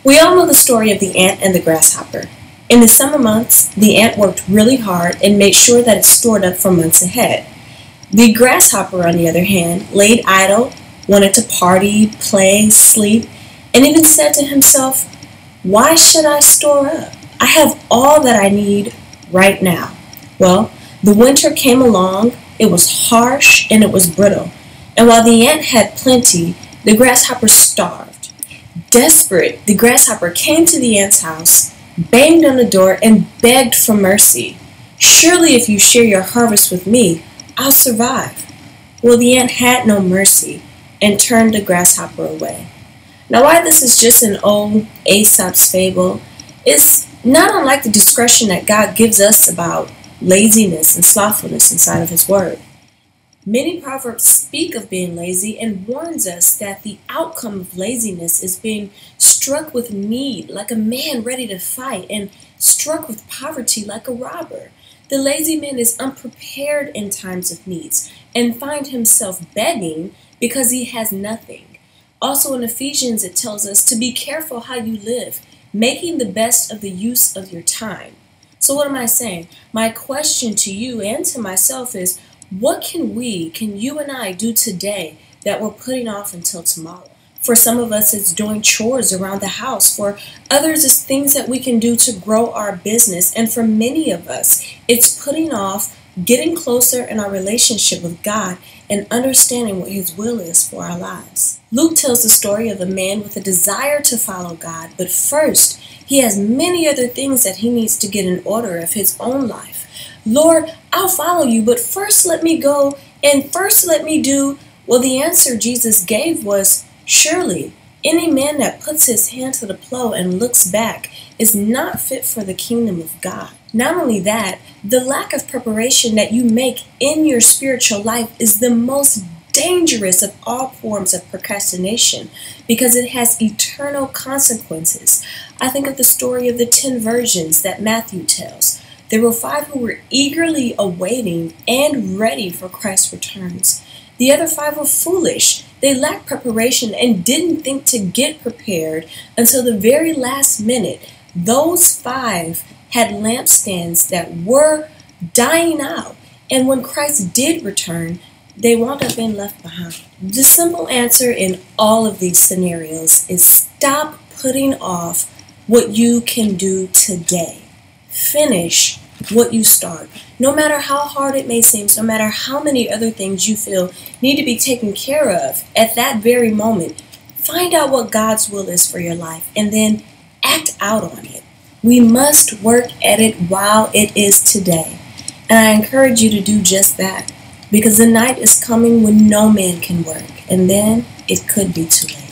We all know the story of the ant and the grasshopper. In the summer months, the ant worked really hard and made sure that it stored up for months ahead. The grasshopper, on the other hand, laid idle, wanted to party, play, sleep, and even said to himself, "Why should I store up? I have all that I need right now." Well, the winter came along, it was harsh and it was brittle, and while the ant had plenty, the grasshopper starved. Desperate, the grasshopper came to the ant's house, banged on the door, and begged for mercy. "Surely if you share your harvest with me, I'll survive." Well, the ant had no mercy and turned the grasshopper away. Now, why this is just an old Aesop's fable is not unlike the discretion that God gives us about laziness and slothfulness inside of His Word. Many proverbs speak of being lazy and warns us that the outcome of laziness is being struck with need like a man ready to fight and struck with poverty like a robber. The lazy man is unprepared in times of needs and finds himself begging because he has nothing. Also in Ephesians it tells us to be careful how you live, making the best of the use of your time. So what am I saying? My question to you and to myself is, what can you and I do today that we're putting off until tomorrow? For some of us, it's doing chores around the house. For others, it's things that we can do to grow our business. And for many of us, it's putting off getting closer in our relationship with God and understanding what His will is for our lives. Luke tells the story of a man with a desire to follow God, but first, he has many other things that he needs to get in order of his own life. "Lord, I'll follow you, but first let me go and first let me do." Well, the answer Jesus gave was, "Surely any man that puts his hand to the plow and looks back is not fit for the kingdom of God." Not only that, the lack of preparation that you make in your spiritual life is the most dangerous of all forms of procrastination because it has eternal consequences. I think of the story of the 10 virgins that Matthew tells. There were 5 who were eagerly awaiting and ready for Christ's returns. The other 5 were foolish. They lacked preparation and didn't think to get prepared until the very last minute. Those 5 had lampstands that were dying out, and when Christ did return, they wound up being left behind. The simple answer in all of these scenarios is stop putting off what you can do today. Finish what you start. No matter how hard it may seem, no matter how many other things you feel need to be taken care of at that very moment, find out what God's will is for your life and then act out on it. We must work at it while it is today. And I encourage you to do just that, because the night is coming when no man can work, and then it could be too late.